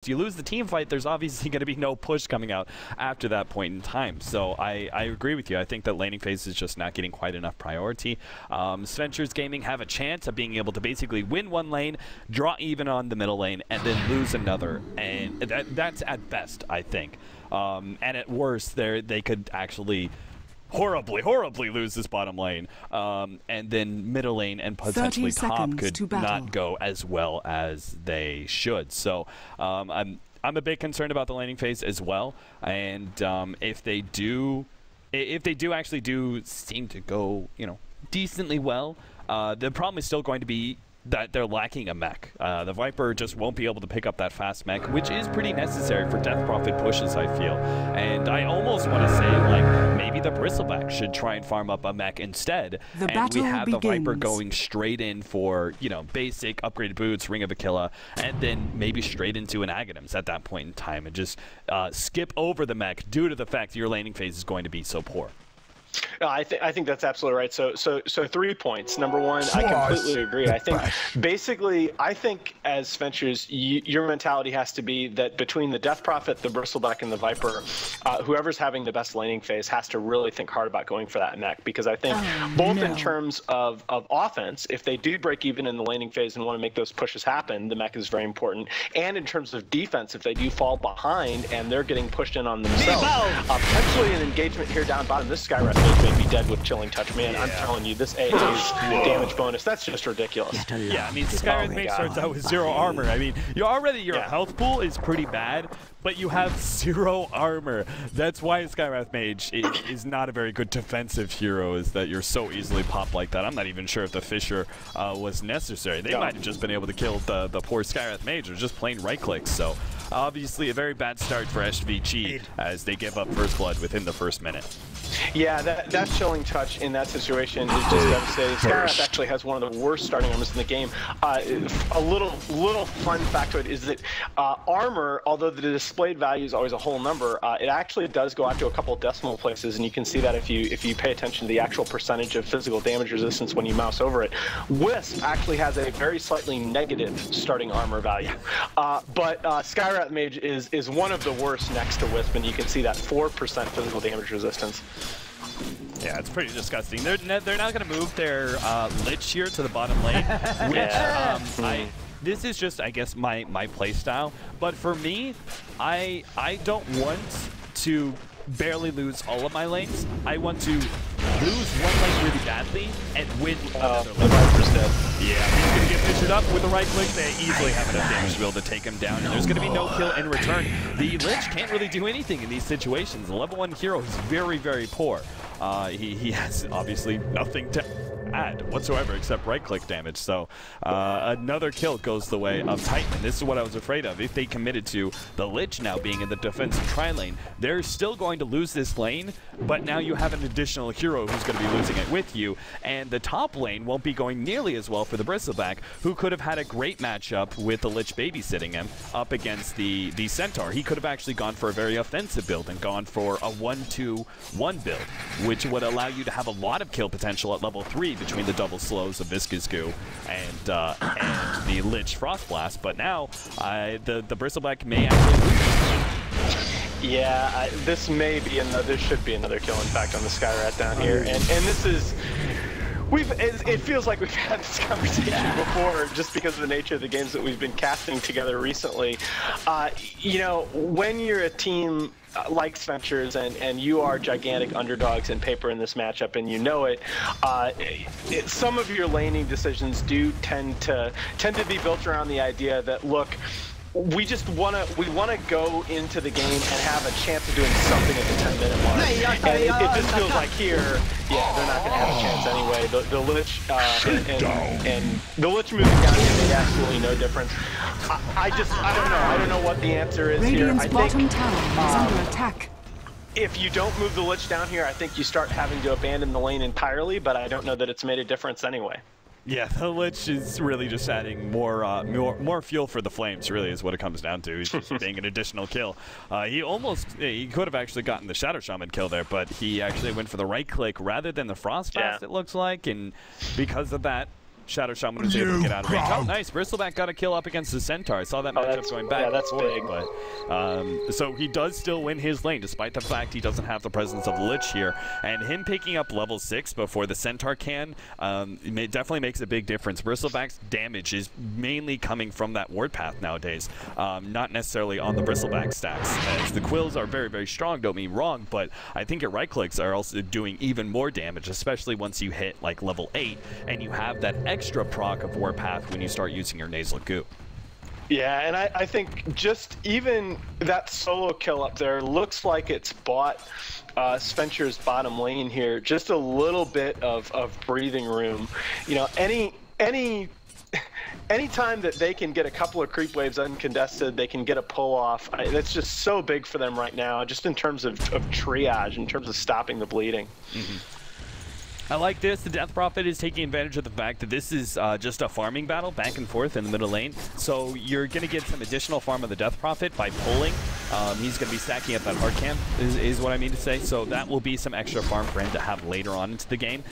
you lose the team fight, there's obviously going to be no push coming out after that point in time. So I agree with you. I think that laning phase is just not getting quite enough priority. SvG Gaming have a chance of being able to basically win one lane, draw even on the middle lane, and then lose another. And that's at best, I think. And at worst, they could actually horribly lose this bottom lane, and then middle lane and potentially top could not go as well as they should. So I'm a bit concerned about the laning phase as well, and if they do actually seem to go, you know, decently well, the problem is still going to be that they're lacking a mech. The Viper just won't be able to pick up that fast mech, which is pretty necessary for Death Prophet pushes, I feel. And I almost want to say, like, maybe the Bristleback should try and farm up a mech instead. And we have the Viper going straight in for, you know, basic upgraded boots, Ring of Aquila, and then maybe straight into an Aghanims at that point in time, and just skip over the mech due to the fact that your laning phase is going to be so poor. I think that's absolutely right. So 3 points. Number one, I completely agree. I think basically, as SvG, your mentality has to be that between the Death Prophet, the Bristleback, and the Viper, whoever's having the best laning phase has to really think hard about going for that mech, because I think both in terms of offense, if they do break even in the laning phase and want to make those pushes happen, the mech is very important. And in terms of defense, if they do fall behind and they're getting pushed in on themselves, potentially an engagement here down bottom. This Skywrath may be dead with Chilling Touch, man. I'm telling you, this AA's damage bonus, that's just ridiculous. Yeah, I mean, Skywrath Mage starts out with 0 armor. I mean, your health pool is pretty bad, but you have 0 armor. That's why Skywrath Mage is not a very good defensive hero, is that you're so easily popped like that. I'm not even sure if the Fissure was necessary. They might have just been able to kill the poor Skywrath Mage, or just plain right clicks. So obviously a very bad start for SvG as they give up first blood within the first minute. Yeah, that Chilling Touch in that situation is just devastating. Skywrath actually has one of the worst starting armors in the game. A little fun factoid is that armor, although the displayed value is always a whole number, it actually does go out to a couple of decimal places, and you can see that if you pay attention to the actual percentage of physical damage resistance when you mouse over it. Wisp actually has a very slightly negative starting armor value, but Skywrath Mage is one of the worst next to Wisp, and you can see that 4% physical damage resistance. Yeah, it's pretty disgusting. They're not going to move their Lich here to the bottom lane, which this is just, I guess, my play style. But for me, I don't want to barely lose all of my lanes. I want to lose one lane really badly and win another lane. Yeah, he's going to get fissured up with the right click. They easily have enough damage to be able to take him down, and there's going to be no kill in return. The Lich can't really do anything in these situations. The level 1 hero is very poor. He has obviously nothing to add whatsoever except right click damage. So another kill goes the way of Titan. And this is what I was afraid of. If they committed to the Lich now being in the defensive tri-lane, they're still going to lose this lane, but now you have an additional hero who's going to be losing it with you, and the top lane won't be going nearly as well for the Bristleback, who could have had a great matchup with the Lich babysitting him up against the Centaur. He could have actually gone for a very offensive build and gone for a 1-2-1 build, which would allow you to have a lot of kill potential at level 3 between the double slows of Viscous Goo and the Lich Frost Blast. But now the Bristleback may actually lose. Yeah, this should be another kill, in fact, on the Skywrath down here, and this is. It feels like we've had this conversation before, just because of the nature of the games that we've been casting together recently. You know, when you're a team like SvG and you are gigantic underdogs in paper in this matchup, and you know it, some of your laning decisions do tend to be built around the idea that, look, we want to go into the game and have a chance of doing something at the 10-minute mark. And it just feels like here, yeah, they're not going to have a chance anyway. The Lich and the Lich moving down here made absolutely no difference. I don't know. I don't know what the answer is here. I think bottom tower is under attack. If you don't move the Lich down here, I think you start having to abandon the lane entirely. But I don't know that it's made a difference anyway. Yeah, the Lich is really just adding more fuel for the flames, really, is what it comes down to. He's just being an additional kill. He could have actually gotten the Shadow Shaman kill there, but he actually went for the right click rather than the Frost Blast, it looks like, and because of that, Shadow Shaman was able to get out of range. Oh, nice. Bristleback got a kill up against the Centaur. I saw that matchup going back. Yeah, that's big. But, so he does still win his lane, despite the fact he doesn't have the presence of Lich here. And him picking up level 6 before the Centaur can definitely makes a big difference. Bristleback's damage is mainly coming from that ward path nowadays, not necessarily on the Bristleback stacks. As the Quills are very, very strong, don't mean wrong, but I think your right clicks are also doing even more damage, especially once you hit like level 8 and you have that extra proc of Warpath when you start using your Nasal Goo. Yeah, and I think just even that solo kill up there looks like it's bought SvG's bottom lane here just a little bit of breathing room. You know, anytime that they can get a couple of creep waves uncontested, they can get a pull off. That's just so big for them right now, just in terms of triage, in terms of stopping the bleeding. I like this. The Death Prophet is taking advantage of the fact that this is just a farming battle back and forth in the middle lane. So you're going to get some additional farm of the Death Prophet by pulling. He's going to be stacking up that hard camp, is what I mean to say. So that will be some extra farm for him to have later on into the game.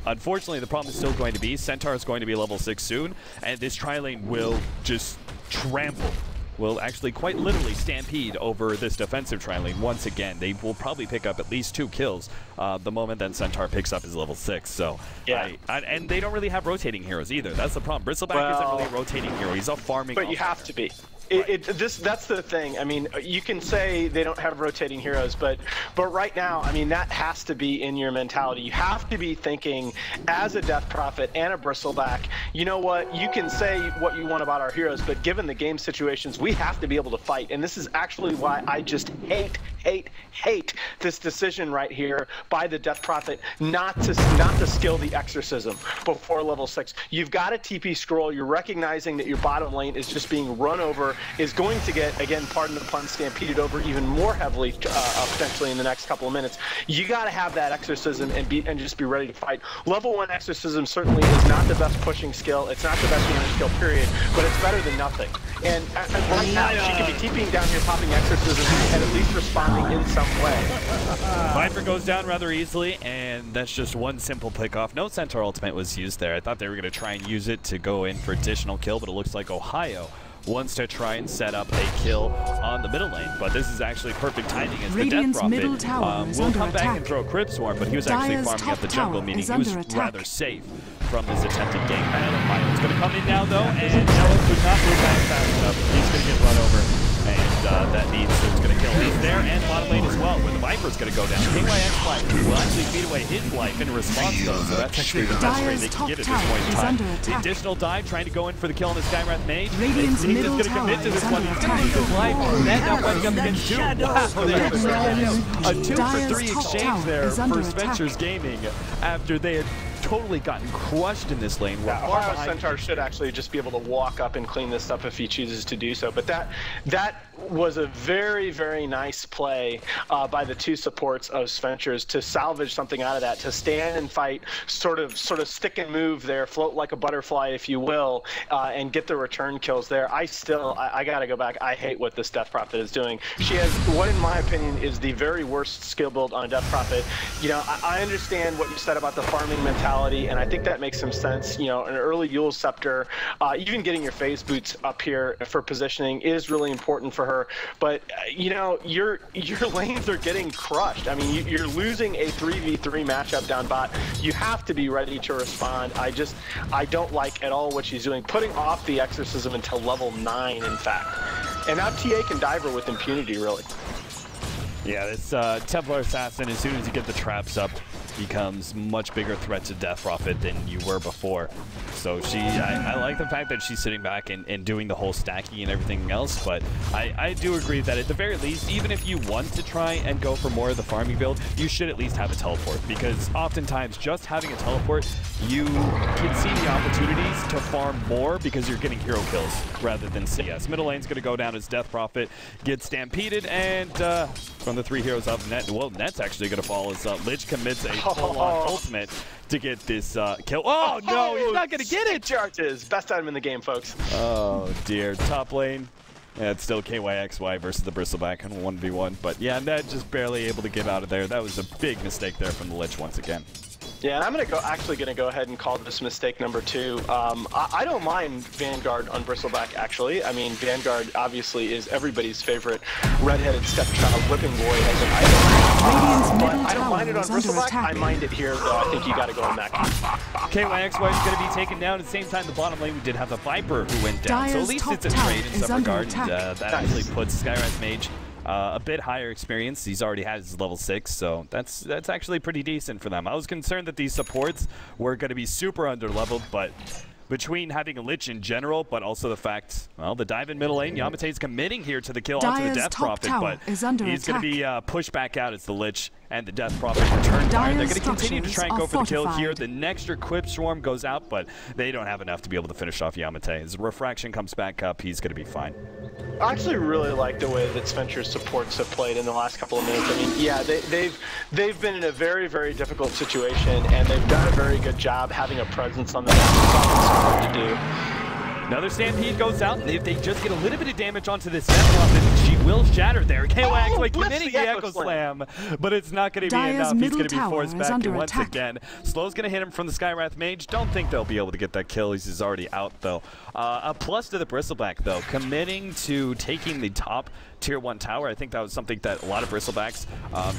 Unfortunately, the problem is still going to be Centaur is going to be level 6 soon, and this tri-lane will just trample. Will actually quite literally stampede over this defensive tri-lane once again. They will probably pick up at least 2 kills the moment that Centaur picks up his level 6. So, yeah. And they don't really have rotating heroes either. That's the problem. Bristleback isn't really a rotating hero. He's a farming. But you have to be. That's the thing. I mean, you can say they don't have rotating heroes, but right now, I mean, that has to be in your mentality. You have to be thinking, as a Death Prophet and a Bristleback, you know what? You can say what you want about our heroes, but given the game situations, we have to be able to fight. And this is actually why I just hate this decision right here by the Death Prophet not to skill the Exorcism before level 6. You've got a TP scroll. You're recognizing that your bottom lane is just being run over, is going to get, again, pardon the pun, stampeded over even more heavily potentially in the next couple of minutes. You got to have that Exorcism and just be ready to fight. Level 1 Exorcism certainly is not the best pushing skill. It's not the best unit skill, period, but it's better than nothing. And right now, she can be TPing down here, popping Exorcism, and at least responding in some way. Viper goes down rather easily, and that's just one simple pick off. No Centaur ultimate was used there. I thought they were going to try and use it to go in for additional kill, but it looks like Ohio wants to try and set up a kill on the middle lane, but this is actually perfect timing as the Death Prophet will come back and throw a Crypt Swarm, but he was actually farming up the jungle, meaning he was rather safe from his attempted gank. Myo's going to come in now, though, and Nellis could not move back fast enough. He's going to get run over, and that means it's going to kill him there, and bottom lane as well, where the Viper's going to go down. KYX will actually feed away his life in response, though, so that's actually the best trade they can get at this point in time. The additional dive, trying to go in for the kill on the Skywrath Mage. He's going to commit to this one. He's going to lose his life. Net now fighting up against 2. Wow, a 2 for 3 exchange there for SvG's Gaming after they had totally gotten crushed in this lane. Ohio Centaur should actually just be able to walk up and clean this up if he chooses to do so. But that was a very, very nice play by the 2 supports of SvG's to salvage something out of that, to stand and fight, sort of stick and move there, float like a butterfly, if you will, and get the return kills there. I got to go back. I hate what this Death Prophet is doing. She has what, in my opinion, is the very worst skill build on Death Prophet. You know, I understand what you said about the farming mentality, and I think that makes some sense. You know, an early Yule Scepter, even getting your phase boots up here for positioning is really important for her. But you know, your lanes are getting crushed. I mean, you're losing a 3v3 matchup down bot. You have to be ready to respond. I don't like at all what she's doing, putting off the Exorcism until level 9, in fact. And now TA can dive her with impunity, really. Yeah, this Templar Assassin, as soon as you get the traps up, becomes much bigger threat to Death Prophet than you were before. So I like the fact that she's sitting back and doing the whole stacking and everything else, but I do agree that at the very least, even if you want to try and go for more of the farming build, you should at least have a teleport, because oftentimes just having a teleport, you can see the opportunities to farm more because you're getting hero kills rather than CS. Middle lane's going to go down as Death Prophet gets stampeded, and from the 3 heroes of Net, well, Net's actually going to fall as Lich commits a full-on ultimate to get this kill. Oh no, he's not going to get it! Charges. Best item in the game, folks. Oh dear. Top lane. Yeah, it's still KYXY versus the Bristleback on 1v1. But yeah, Net just barely able to get out of there. That was a big mistake there from the Lich once again. Yeah, and I'm actually gonna go ahead and call this mistake number 2. I don't mind Vanguard on Bristleback, actually. I mean, Vanguard obviously is everybody's favorite redheaded stepchild whipping boy as an item. But I don't mind it on Bristleback. I mind it here, though. I think you gotta go on Mech. KYXY is gonna be taken down. At the same time, the bottom lane, we did have the Viper who went down. So at least it's a trade in some regard. That actually puts Skywrath Mage a bit higher experience. He's already had his level 6, so that's actually pretty decent for them. I was concerned that these supports were going to be super underleveled, but between having a Lich in general, but also the fact, well, the dive in middle lane, Yamate's committing here to the kill onto the Death Prophet, but he's going to be pushed back out as the Lich and the Death Prophet return fire. They're going to continue to try and go for the kill here. The next Equip Swarm goes out, but they don't have enough to be able to finish off Yamate. As Refraction comes back up, he's going to be fine. I actually really like the way that SvG's supports have played in the last couple of minutes. I mean, yeah, they've been in a very, very difficult situation, and they've done a very good job having a presence on the map. It's hard to do. Another Stampede goes out, and if they just get a little bit of damage onto this Death Prophet, she will shatter there. KYXY committing the Echo Slam, but it's not going to be enough. He's going to be forced back once again. Slow's going to hit him from the Skywrath Mage. Don't think they'll be able to get that kill. He's already out, though. A plus to the Bristleback, though, committing to taking the top Tier 1 tower. I think that was something that a lot of Bristlebacks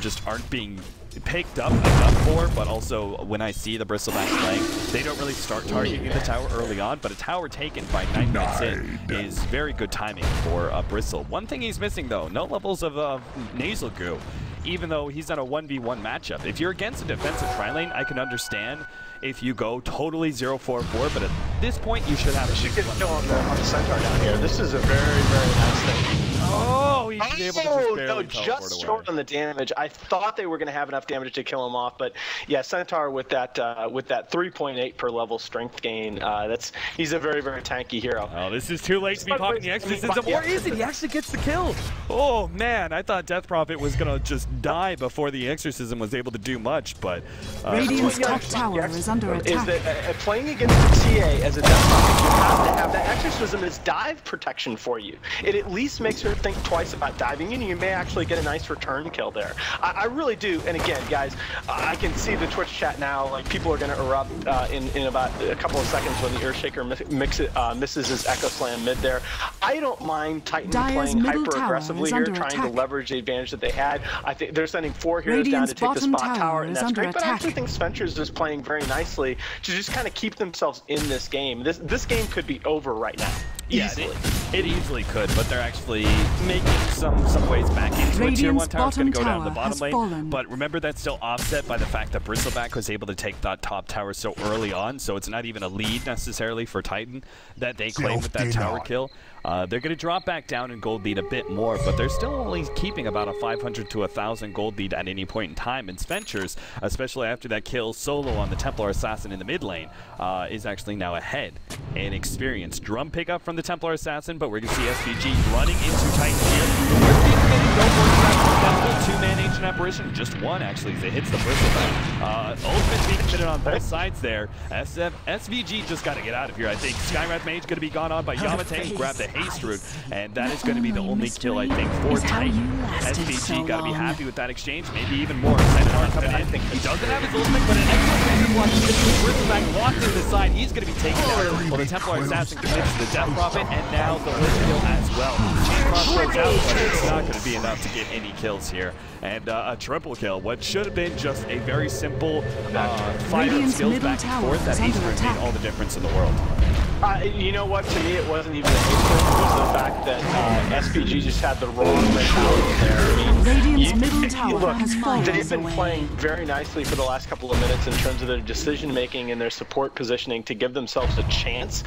just aren't being picked up enough for, but also when I see the Bristleback playing, they don't really start targeting the tower early on, but a tower taken by 9 minutes in is very good timing for Bristle. One thing he's missing, though, no levels of Nasal Goo, even though he's on a 1v1 matchup. If you're against a defensive tri-lane, I can understand if you go totally 0-4-4, but at this point, you should have a should get a kill on the Centaur down here. This is a very, very nice thing. Oh, he's able to just barely just short on the damage. I thought they were going to have enough damage to kill him off, but yeah, Centaur with that 3.8 per level strength gain, he's a very, very tanky hero. Oh, this is too late to be popping the Exorcism, or is it? He actually gets the kill. Oh man, I thought Death Prophet was going to just die before the Exorcism was able to do much, but Radiant's top tower is under attack. Is that playing against the TA as a Death Prophet, you have to have that Exorcism as dive protection for you. It at least makes her think twice about diving in, and you may actually get a nice return kill there. I really do, and again, guys, I can see the Twitch chat now, like people are going to erupt in about a couple of seconds when the Earthshaker misses his Echo Slam mid there. I don't mind Titan playing hyper-aggressively here, trying to leverage the advantage that they had. I think they're sending 4 heroes down to take the spot tower, and that's great, but I actually think SvG's is playing very nicely to just kind of keep themselves in this game. This game could be over right now. Easily. Yeah, it easily could, but they're actually making some ways back into a Tier 1 tower. It's going to go down the bottom lane, but remember that's still offset by the fact that Bristleback was able to take that top tower so early on, so it's not even a lead necessarily for Titan that they claim with that tower kill. They're going to drop back down in gold lead a bit more, but they're still only keeping about a 500 to 1,000 gold lead at any point in time. And SvG's, especially after that kill solo on the Templar Assassin in the mid lane, is actually now ahead in experience. Drum pickup from the Templar Assassin, but we're going to see SvG running into Titan here. Two-man Ancient Apparition, just one actually, as it hits the Bristleback. Ultimate being fitted on both sides there. SvG just got to get out of here, I think. Skywrath Mage going to be gone on by Yamate, grab the haste route, and that is going to be the only kill, I think, for Titan. SvG got to be happy with that exchange, maybe even more. Centaur coming in. He doesn't have his ultimate, but an excellent watch. Bristleback walked to the side. He's going to be taken down. Well, the Templar Assassin commits to the Death Prophet, and now the Lich kill as well. Chain Cross goes out, but it's not going to be enough to get any kills here. And a triple kill, what should have been just a very simple fight of skills back and forth. That haste route made all the difference in the world. You know what, to me it wasn't even a haste route, it was the fact that SvG just had the wrong mentality there. I mean, they've been playing very nicely for the last couple of minutes in terms of their decision making and their support positioning to give themselves a chance.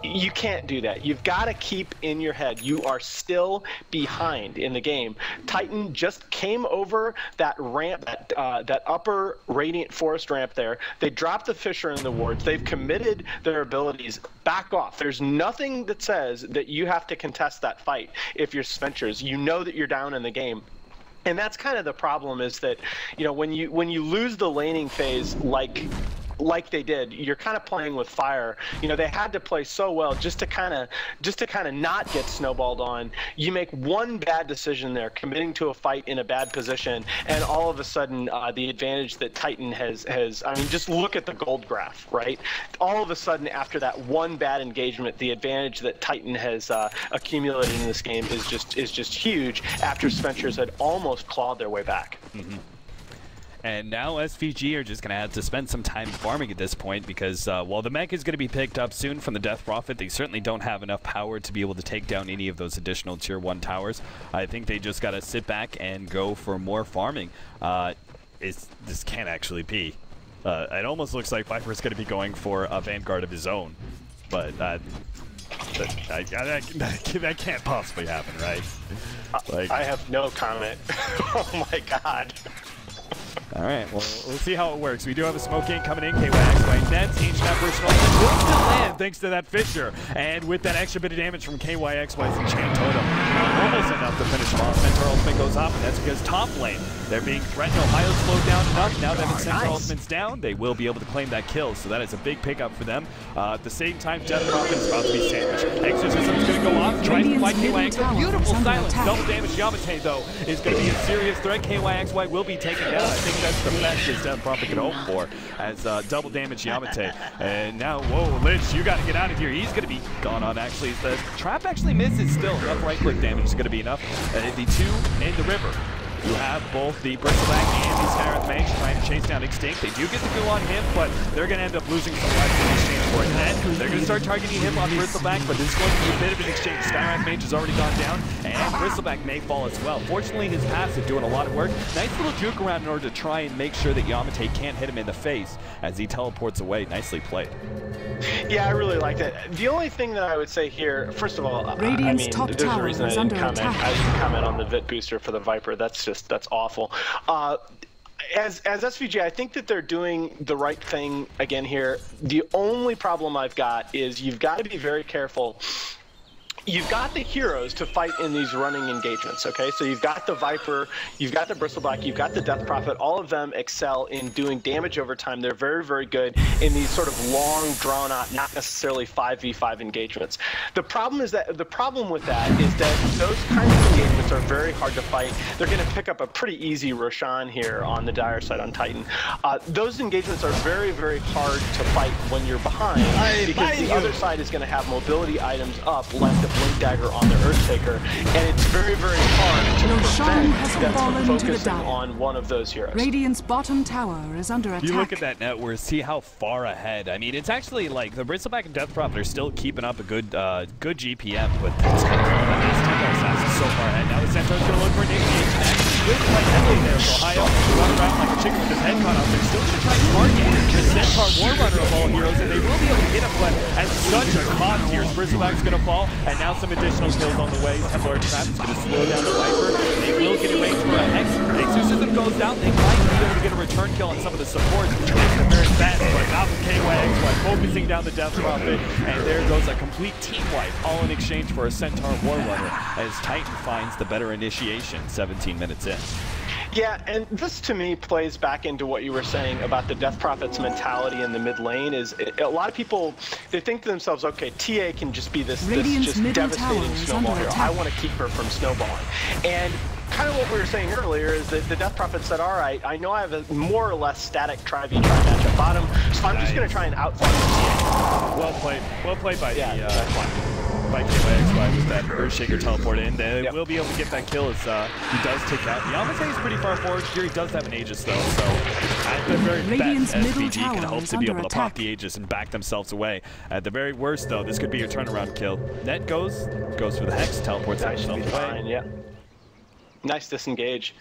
You can't do that. You've got to keep in your head, you are still behind in the game. Titan just came over that ramp, that upper Radiant Forest ramp there. They dropped the Fissure in the wards. They've committed their abilities. Back off. There's nothing that says that you have to contest that fight if you're SvG's. You know that you're down in the game. And that's kind of the problem, is that, you know, when you lose the laning phase like like they did, you're kind of playing with fire. You know, they had to play so well just to kind of not get snowballed on. You make one bad decision there, committing to a fight in a bad position, and all of a sudden the advantage that Titan has, I mean, just look at the gold graph, right? All of a sudden after that one bad engagement, the advantage that Titan has accumulated in this game is just huge after Spencer's had almost clawed their way back. Mm-hmm. And now SvG are just going to have to spend some time farming at this point because while the mech is going to be picked up soon from the Death Prophet, they certainly don't have enough power to be able to take down any of those additional Tier 1 towers. I think they just got to sit back and go for more farming. This can't actually be. It almost looks like Viper's going to be going for a Vanguard of his own. But that can't possibly happen, right? Like, I have no comment. Oh my god. Alright, well, we'll see how it works. We do have a smoke game coming in. KYXY Nets, Ancient Apparition will still land thanks to that Fissure. And with that extra bit of damage from KYXY's Enchant Totem, almost enough to finish him off. Centaur Ultimate goes up, and that's because top lane, they're being threatened. Ohio slowed down enough. Now that Centaur Ultimate's down, they will be able to claim that kill. So that is a big pickup for them. At the same time, Death Prophet is about to be sandwiched. Exorcism's going to go off, tries to fight KYXY. Beautiful silence. Double damage. Yamate, though, is going to be a serious threat. KYXY will be taken down. I think that's the best his Death Prophet can hope for, as double damage Yamate. And now, whoa, Lich, you got to get out of here. He's going to be gone on, actually. The trap actually misses still. Enough right-click damage is going to be enough. The two in the river. You have both the Bristleback and the Skywrath Mage trying to chase down XtiNcT. They do get the go on him, but they're going to end up losing some life in exchange for it. And they're going to start targeting him on Bristleback, but this is going to be a bit of an exchange. Skywrath Mage has already gone down, and Bristleback may fall as well. Fortunately, his passive doing a lot of work. Nice little juke around in order to try and make sure that Yamate can't hit him in the face as he teleports away. Nicely played. Yeah, I really liked it. The only thing that I would say here, first of all, Radiant's top there's a reason I didn't comment. attack. I didn't comment on the Vit booster for the Viper. That's awful. As SvG, I think that they're doing the right thing again here. The only problem I've got is you've got to be very careful. You've got the heroes to fight in these running engagements, okay? So you've got the Viper, you've got the Bristleback, you've got the Death Prophet. All of them excel in doing damage over time. They're very, very good in these sort of long, drawn-out, not necessarily 5v5 engagements. The problem with that is that those kinds of engagements are very hard to fight. They're going to pick up a pretty easy Roshan here on the Dire side on Titan. Those engagements are very, very hard to fight when you're behind because the other side is going to have mobility items up like the Blink Dagger on the Earthtaker, and it's very, very hard to prevent them from focusing on one of those heroes. Radiant's bottom tower is under attack. If you look at that net worth, see how far ahead. I mean, it's actually like the Bristleback and Death Prophet are still keeping up a good GPM, but this Templar Assassin is so far ahead. Now the Centaur's going to look for an engage, and actually good quite heavily there for Ohio. Running around like a chicken with his head cut off. They're still going to try to target the Centaur Warrunner of all heroes, and they will be able to hit him, but at such a cost here. Bristleback's going to fall, and now some additional kills on the way. Templar Trap is going to slow down the Viper. They will get a range for a Hex. Exorcism goes down. They might be able to get a return kill on some of the supports. It's the very best, but not with KYXY focusing down the Death Prophet. And there goes a complete team wipe, all in exchange for a Centaur Warrunner, as Titan finds the better initiation 17 minutes in. Yeah, and this to me plays back into what you were saying about the Death Prophet's mentality in the mid lane. Is a lot of people, they think to themselves, okay, TA can just be this just devastating snowball hero. I want to keep her from snowballing. And kind of what we were saying earlier is that the Death Prophet said, all right, I know I have a more or less static Tri-V match at bottom, so I'm just going to try and outfarm the TA. Well played by by KYXY with that Earthshaker teleport in. They will be able to get that kill as he does take out. Yamate is pretty far forward here. He does have an Aegis though, so at the very best, SvG can hope to be able to pop the Aegis and back themselves away. At the very worst though, this could be your turnaround kill. Net goes for the Hex, teleports himself away. Yeah. Nice disengage.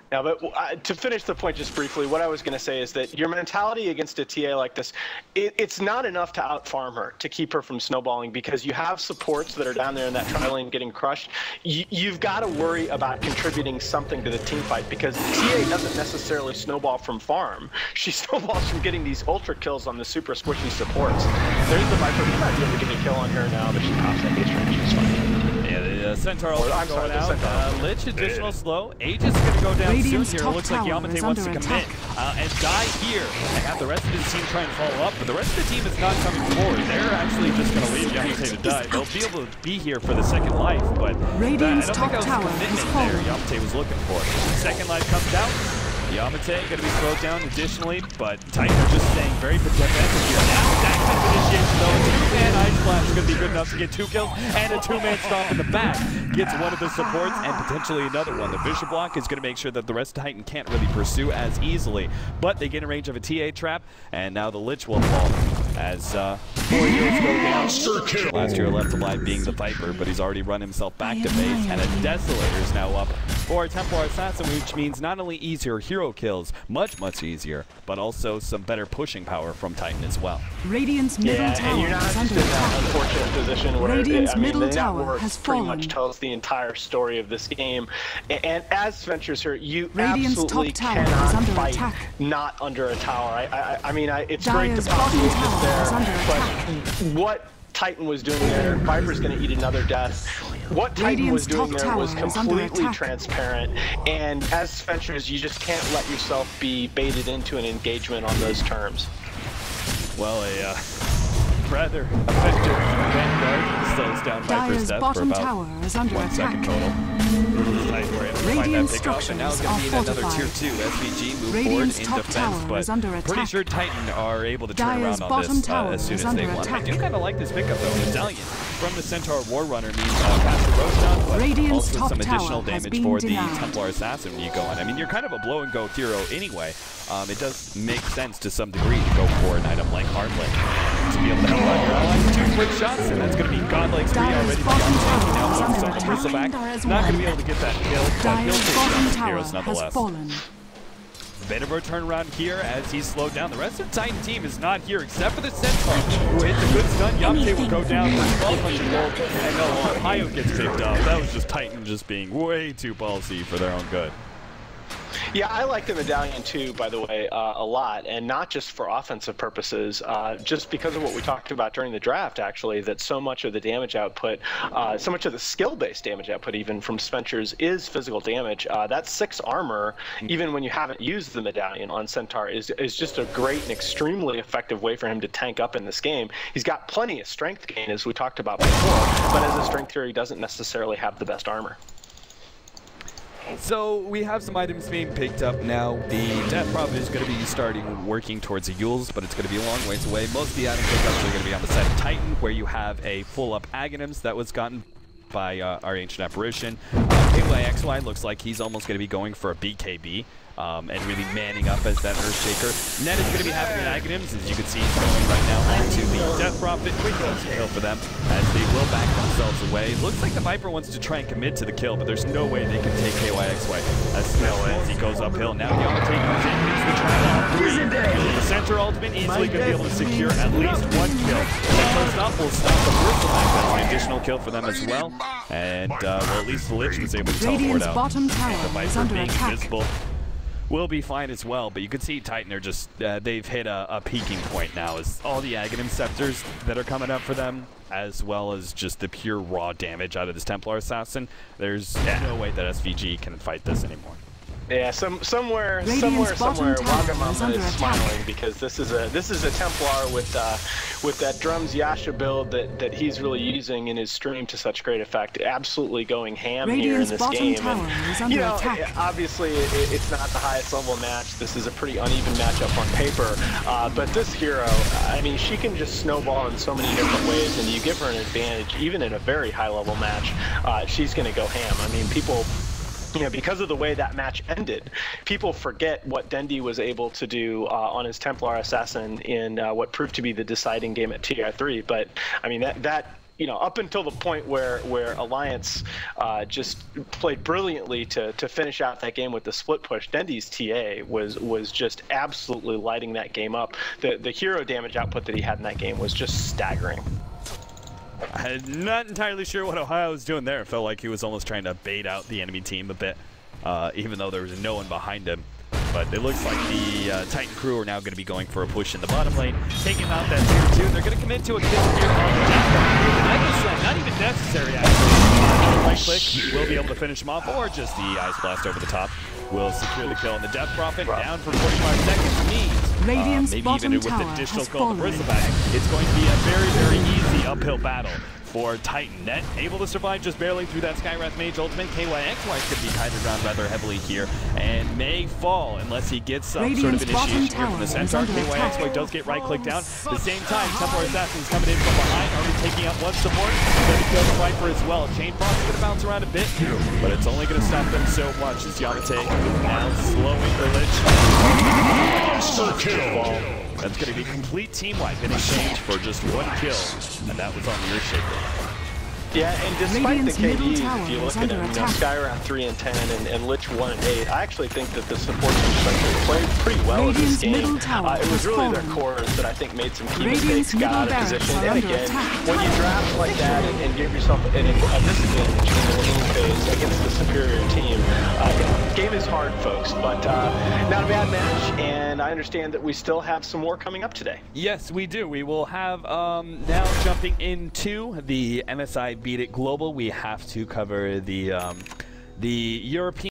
Yeah, but to finish the point just briefly, what I was going to say is that your mentality against a TA like this, it's not enough to outfarm her, to keep her from snowballing, because you have supports that are down there in that tri lane getting crushed. You've got to worry about contributing something to the team fight, because TA doesn't necessarily snowball from farm. She snowballs from getting these ultra kills on the super squishy supports. There's the Viper. He might be able to get a kill on her now, but she pops that base range. It's fine. Yeah, Centaur also going out. Lich additional slow. Age is going to go down Radiant's soon here. Looks like YxtiNcT wants to commit and die here. And have the rest of his team try and follow up, but the rest of the team is not coming forward. They're actually just going to leave YxtiNcT to die. They'll be able to be here for the second life, but I don't think that was the commitment there YxtiNcT was looking for. Second life comes out. YxtiNcT going to be slowed down additionally, but Titan are just staying very defensive here. Now, that kind of initiation though, a two-man Ice Splash is going to be good enough to get 2 kills, and a two-man stomp in the back gets one of the supports and potentially another one. The Vision Block is going to make sure that the rest of Titan can't really pursue as easily, but they get in range of a TA trap, and now the Lich will fall as 4 heroes go down. Last hero left alive being the Viper, but he's already run himself back to base, and a Desolator is now up for a Templar Assassin, which means not only easier hero kills, much easier, but also some better pushing power from Titan as well. Radiant's middle tower you're not is just under in that attack. unfortunate position where Radiant's middle the tower network has pretty fallen. much tells the entire story of this game. And as Ventures here, you Radiant's absolutely top tower is cannot under fight attack. not under a tower. I mean, it's great Dire's to pop bottom this tower there, is under but what Titan was doing there, Viper's going to eat another death. What Titan was doing there was completely transparent, and as Ventures, you just can't let yourself be baited into an engagement on those terms. Well, a rather effective Vanguard slows down Viper's death for about 1 second total. Radiant structures now it's going to be another tier 2 SvG move forward in defense, but pretty sure Titan are able to turn around on this as soon as they want. I do kind of like this pickup though. Medallion from the Centaur War Runner means faster roast but also some additional damage for the Templar Assassin when you go on. I mean, you're kind of a blow and go hero anyway. It does make sense to some degree to go for an item like Hardlink to be able to help out your allies. 2 quick shots, and that's going to be Godlike's 3 already. Now moves on the Bristleback. Not going to be able to get that kill, but he'll take down heroes nonetheless. Bit of a turnaround here as he's slowed down. The rest of the Titan team is not here except for the Centaur, who hit the good stun. YxtiNcT will go down for 1,200 gold, and no, Ohio gets picked up. That was just Titan just being way too ballsy for their own good. Yeah, I like the Medallion too, by the way, a lot, and not just for offensive purposes, just because of what we talked about during the draft, actually, that so much of the damage output, so much of the skill-based damage output even from Ventures is physical damage. That 6 armor, even when you haven't used the Medallion on Centaur, is just a great and extremely effective way for him to tank up in this game. He's got plenty of strength gain, as we talked about before, but as a strength hero, he doesn't necessarily have the best armor. So we have some items being picked up now. The Death Prophet is going to be starting working towards the Yules, but it's going to be a long ways away. Most of the item pickups are going to be on the side of Titan, where you have a full-up Aghanims that was gotten by our ancient Apparition. XY looks like he's almost going to be going for a BKB. And really manning up as that Earthshaker. Net is going to be having an Aghanims, as you can see, he's going right now onto the Death Prophet. Quick kill for them, as they will back themselves away. Looks like the Viper wants to try and commit to the kill, but there's no way they can take KYXY as he goes uphill. Now YxtiNcT comes in, hits the trap. The Centaur ultimate easily going to be able to secure at least 1 kill. That stop will stop the Bristleback. That's an additional kill for them as well. And well, at least the Lich was able to teleport out. Bottom tower the Viper under being attack. invisible will be fine as well, but you can see Titan are just, they've hit a peaking point now as all the Aghanim Scepters that are coming up for them, as well as just the pure raw damage out of this Templar Assassin. There's no way that SvG can fight this anymore. Yeah, somewhere Wagamama is smiling because this is a Templar with that drums Yasha build that he's really using in his stream to such great effect. Absolutely going ham here in this game. And, you know, obviously it's not the highest level match. This is a pretty uneven matchup on paper. But this hero, I mean, she can just snowball in so many different ways, and you give her an advantage even in a very high level match. She's going to go ham. I mean, people. You know, because of the way that match ended, people forget what Dendi was able to do on his Templar Assassin in what proved to be the deciding game at Tier 3. But I mean, that you know, up until the point where Alliance just played brilliantly to finish out that game with the split push, Dendi's TA was just absolutely lighting that game up. The hero damage output that he had in that game was just staggering. I'm not entirely sure what Ohio was doing there. It felt like he was almost trying to bait out the enemy team a bit, even though there was no one behind him. but it looks like the Titan crew are now going to be going for a push in the bottom lane, taking out that tier 2. They're going to commit to a kill here on the top. Not even necessary, actually. Right click will be able to finish him off, or just the Ice Blast over the top will secure the kill. And the Death Prophet down for 45 seconds means maybe even with the additional kill of the Bristleback, it's going to be a very, very easy uphill battle for Titan. Net able to survive just barely through that Skywrath Mage ultimate. KYXY is going to be kited around rather heavily here and may fall unless he gets some sort of initiation here from the Centaur. KYXY does get right click down. At the same time, Templar Assassin's coming in from behind, already taking out one support. Going to kill the Viper as well. Chain Frost is going to bounce around a bit, but it's only going to stop them so much as Yamate now slowing the Lich. That's going to be complete team wipe in exchange for just one kill, and that was on the Earthshaker. Yeah, and despite the KDs, if you look at them, Skyround 3 and 10 and Lich 1 and 8, I actually think that the support team played pretty well in this game. It was really their cores that I think made some key mistakes, got out of position. And again, when you draft like that and give yourself a disadvantage in the winning phase against the superior team, game is hard, folks, but not a bad match, and I understand that we still have some more coming up today. Yes, we do. We will have, now jumping into the MSI Beat It Global, we have to cover the European